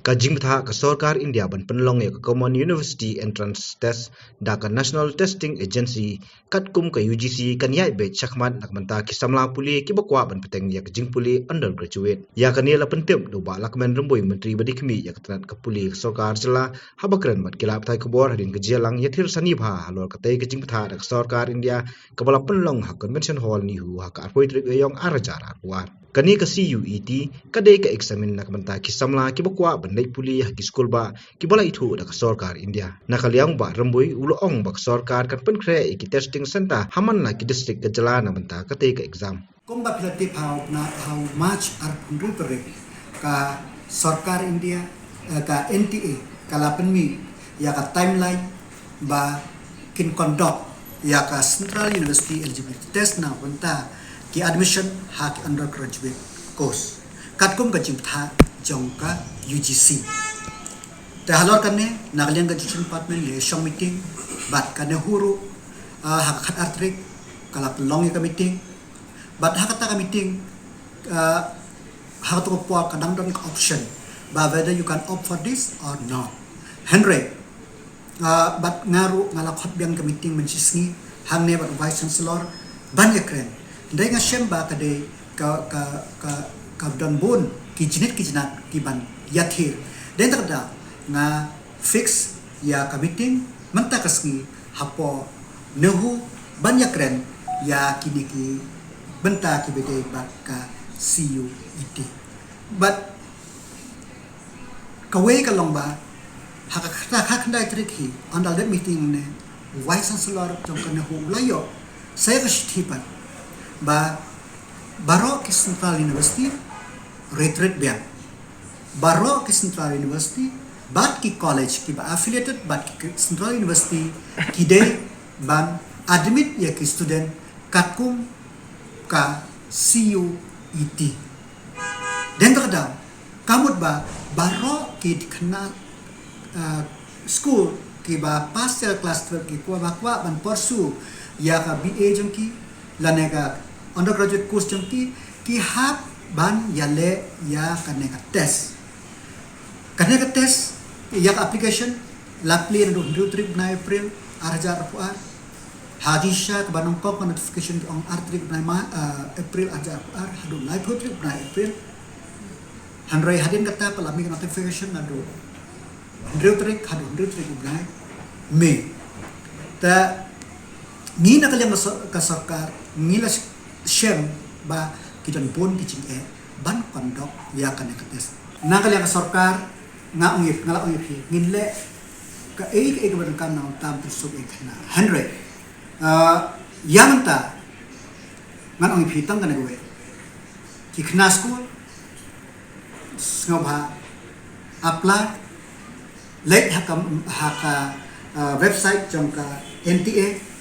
Kajing betha ke Sarkar India ban penlong ya ke Common University Entrance Test da ke National Testing Agency katkum ke UGC kan ya be chakmat nak menta ki samla puli ki bakwa ban peteng ya ke jing puli undergraduate ya kan ya la pentem do ba lakmen remboi menteri badi kemi ya ke ke puli ke Sarkar jela habakran mat kilap thai kebor hadin ke jelang ya thir sani bha halor ke tai ke jing betha da ke Sarkar India ke bala penlong ha convention hall ni hu ha ka arpoi trip yong arajar arwar kani ke CUET kadai ke examine nak menta ki samla ki bakwa ban dai puli ha ki school ba ki bala itu da ke Sarkar India nakaliang ba remboi ulo ong ba ke Sarkar kan pen kre ki testing center haman la ki district ke jelana menta ka tai ke exam Komba pilati how much are penduduk ka Sarkar India ka NTA kalapan mi ya ka timeline ba kin conduct ya ka Central University eligibility test na benta ki admission hak undergraduate course katkum ka jimtha jongka UGC ta halor kanne nagaliang education department le shong meeting bat kanne huru hak khat artrik kalap long ka meeting bat hak ta ka meeting hak to po kadang don option ba whether you can opt for this or not Henry bat ngaru ngalak hot biang ka meeting mencisngi hangne bat vice chancellor ban yakren dai nga shemba ka de ka don bun ki jinat ki ban yathir den da nga fix ya ka meeting menta kasngi hapo nehu banyak keren ya kini ki benta ki bede bat ka CUET but kawe ka longba hak ndai triki andal that meeting ne vice chancellor jong ka nehu layo saya ka shtipat ba baro ki Central University retreat biang baro ki Central University bat ki college ki ba affiliated bat ki Central University ki de ban admit ya ki student katkum ka CUET den kada kamut ba baro ki kena school ki ba pass ya class 12 ki kwa ban pursue ya ka BA jong ki lanega undergraduate course jong ki hak ban yale ya kanega test ya application lapli ndo trip na April arja rapuar hadisha ke banong kok notification on artrip na April arja rapuar hadu na trip na April handrai hadin kata pelami notification ado trip na May ta ni na kaliang ka Sarkar ngila shem ba kidan bon kicing ban kondok ya kan tes na kaliang ka Sarkar nga ungip nginle ka ke ban kan na tam tusuk na 100 yang ta ngan ungip hitang kan gowe ki khna school ngobha apply late haka website jongka NTA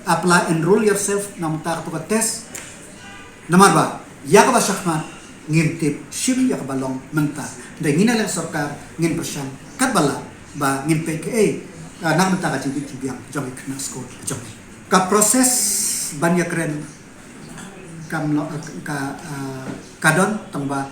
apply enroll yourself namta to test nomor ba ya ka basakman ngintip shim ya ka balong menta dai ngina lang Sarkar ngin persyang kat bala ba ngin PKA nang menta ka cibiang jong ikna school jong ka proses banyak keren kam kadon tamba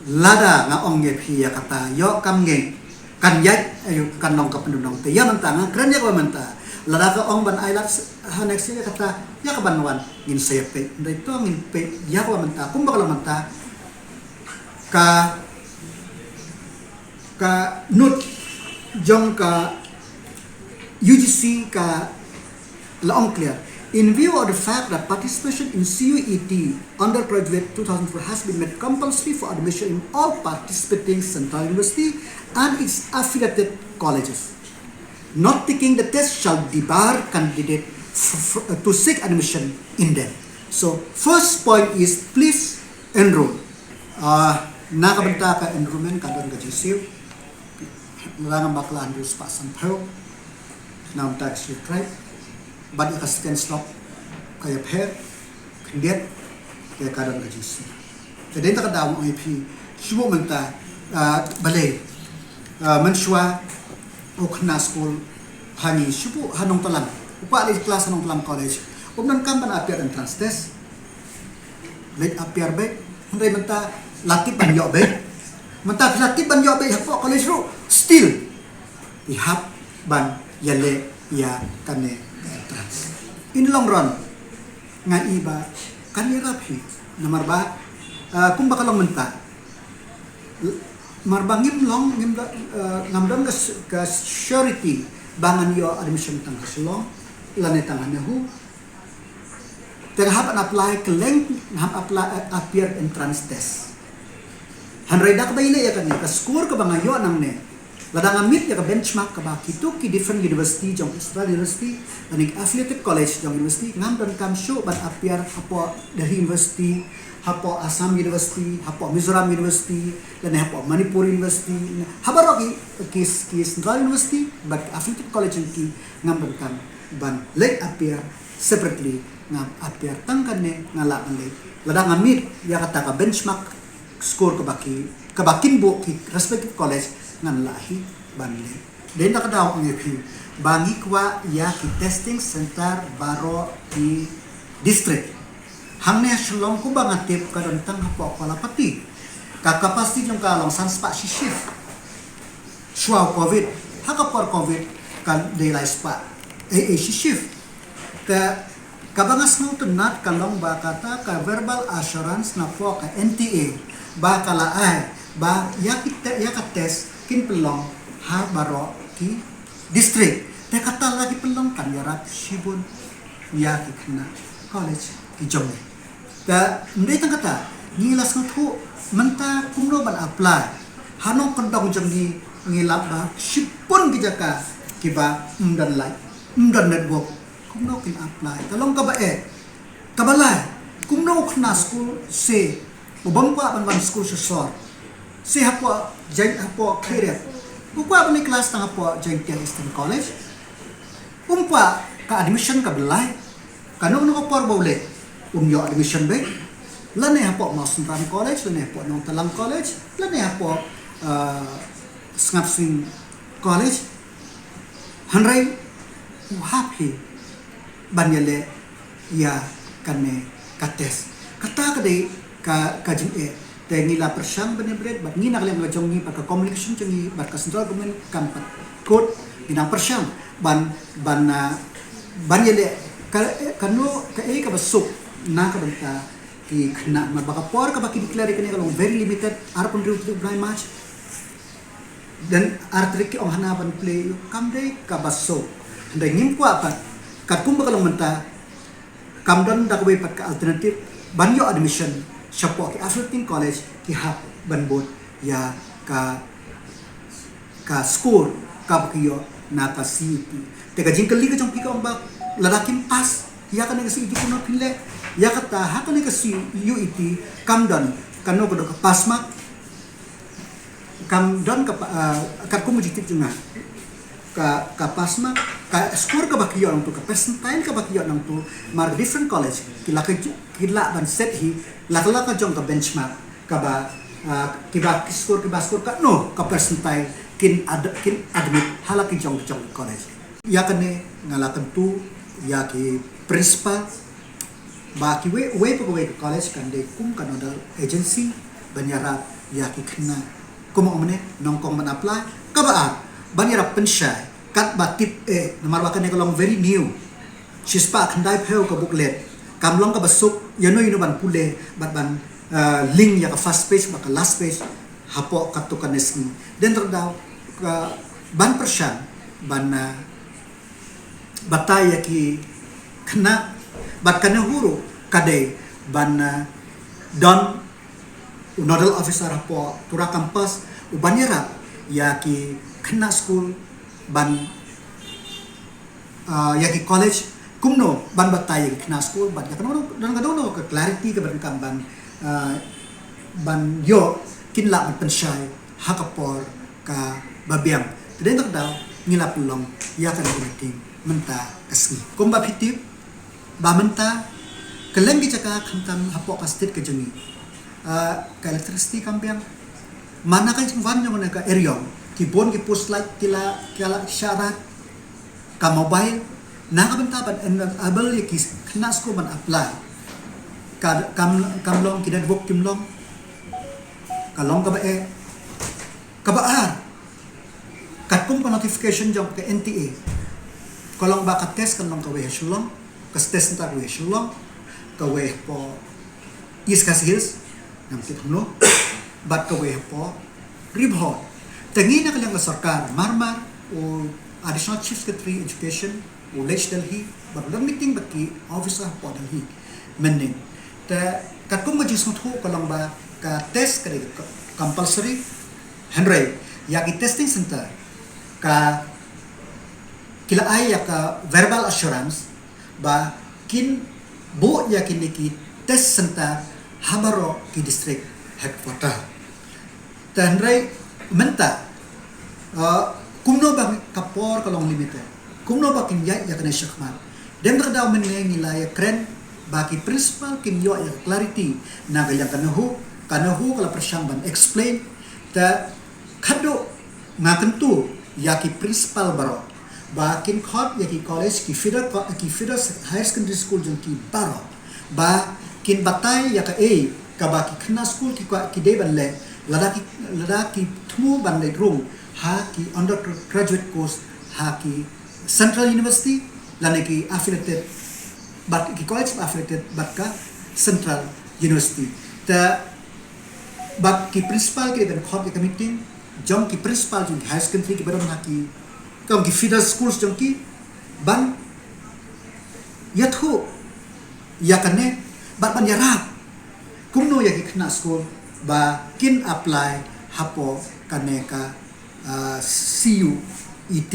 lada nga ongge phi ya kata yo kam nge kan yat ayo kan long ka pendudong te ya menta nga keren ya ka menta lada ka ong ban ailat hanex ya kata ya ka banwan ngin sepe dai to ngin pe ya ka menta kum bakal menta ka nut jong ka UGC ka laong clear in view of the fact that participation in CUET undergraduate 2004 has been made compulsory for admission in all participating Central University and its affiliated colleges. Not taking the test shall debar candidate to seek admission in them. So first point is please enroll. Nakabanta ka enrollment kadon ka GCU. Langang bakla andus pasan pearl. Now tax you try. But you can stop kaya pair kendiat kaya kadang GCU. Jadi tak ada orang IP. Semua menta balai mensua okna school hani subu hanong talang upa di kelas hanong talang college umnan kampan appear entrance test late appear back henry menta latip ban yo back Mentah filatif ban yo be hapo college ru still ihap ban yale ya kane entrance. In long run ngai ba kan rapi nomor ba kum bakalong mentah marbangim long ngamdam ke surety bangan yo admission tang selong lane tangan hu terhap apply ke leng hap apply appear entrance test hanreda ka baile ya kan ka score ka bangan yo nang ne ladang amit ya ka benchmark ka ba kitu ki different university jong Australia university dan affiliated college jong university ngam dan kam show ban appear apo dari university hapo Assam University, hapo Mizoram University, dan hapo Manipur University. Habarogi ki Central University, but affiliated college ki ngam kan ban late appear separately ngam appear tangkane ngala late. Ladang amit ya kata ka benchmark score ke bakin bo ki respective college ngam lahi ban late. Den tak daw ang epi bangi kwa ya ki testing center baro di district. Hangnya selong ku bangat tip ka tentang hapo kalapati kakapasti yung kalong sanspa si shift shwa covid hakapor covid kan daylight spa si shift kabangas ng tunat kalong ba kata ka verbal assurance na po ka NTA ba kalaay ba test kin pelong ha baro ki district te kata lagi pelong kan yarat sibun kina college kijong ndai tang kata ngilas ngatu menta kumno ban apply hanong kondong jenggi ngilap ba sipun kijaka kiba umdan network kumno kin apply kalong ka ba kabalai kumno khna school se ubang pa ban school sor se hapo jeng hapo kire ukwa ban kelas tang hapo jeng Eastern College umpa ka admission ka belai kanong no por bole yo admission be lane hapo Mawsynram College lane hapo Nong Talang College lane hapo Ngapsing College hanrai happy banyale ya kane kates kata kade ka jing te ngila persang benebret bat ngina kale ngajong ni pa communication jengi bat ka central government kampat code ina persang banyale kanu ka ka basuk na ka banta ki khna mabaka por ka baki declare kene kalong very limited arpon ru very much dan artrik ki ong hanaban play kamde ka baso ndai ngim kwa pa katum bakalong menta kamdon dakwe pat ka alternative banyo admission chapo ki affiliating college ki hap banbot ya ka score ka bakiyo na ka CET teka jingkali ka jong pika ba ladakim pas ya kan nga si idi kuno pile ya kata hakan nga si UET kamdon kano ko ka pasmak kamdon ka kumujitip junga ka pasmak ka score ka bakiyo nang to ka percentile ka bakiyo nang to mar different college kila ban set hi lakala ka jong ka benchmark ka ba kiba score ka no ka percentile kin admit halaki jong college ya kan ngalakan tu ya ki principal baki we college kan de kum kanodal agency banyara ya ki khna kum omne nongkong man apply ka ba banyara pensai kat batip nomor bakan kalong very new shispa khandai pheu ka booklet kamlong ka basuk yano ban pule bat ban link ya ka first page ba ka last page hapo katukan nesni den terdaw ka ban persan ban bataya ki kena bat kana huru kade ban don nodal officer hapo tura campus ubanyara ya ki kena school ban ya ki college kumno ban bataya ki kena school ban kano dan kadono ka clarity ka ban ban yo kinla pensai hakapor ka babiang den tak daw ngilap long ya kan meeting menta kasni kumba pitip ba menta keleng gi jaka khantam hapo ka state ka jengi ka electricity kampiang mana kan jingwan yang ka area ki bon ki post light kila syarat ka mobile na ka benta ban able ki kena sko ban apply ka kamlong kidan bok kimlong kalong ka ba kabaar kat kum pa notification jong ke NTA kolong ba ka test kan long ka we shulong ka test ta we shulong ka we po East Coast Hills nam tit no bat ka we po report tangi na kalang sarkar marmar o additional chief secretary education o Lech Delhi but meeting baki officer po Delhi mending ta kat kum majis muthu kolong ba ka test ka compulsory Henry yaki testing center ka kila ay ka verbal assurance ba kin bo yakin ki test center habaro ki district headquarter tanray menta kumno ba kapor kalong limite kumno ba kin ya kana shakman dem daw men ngilaya kren baki principal kin yo ya clarity na galyang kanahu kala persyang ban explain ta kado ngakentu yaki principal baro bakin khot yaki college ki feeder higher secondary school jong ki baro ba kin batay yaka a ka baki khna school ki de ban le ladaki thu ban le room ha ki undergraduate course ha ki Central University lane ki affiliated but ki college affiliated but ka Central University ta but ki principal ki ben khot ki meeting jom ki principal jong high secondary ki baram ki kam ki feeder schools jong ki ban yathu yakane bat ban yarap kumno yaki khna school ba kin apply hapo kaneka CUET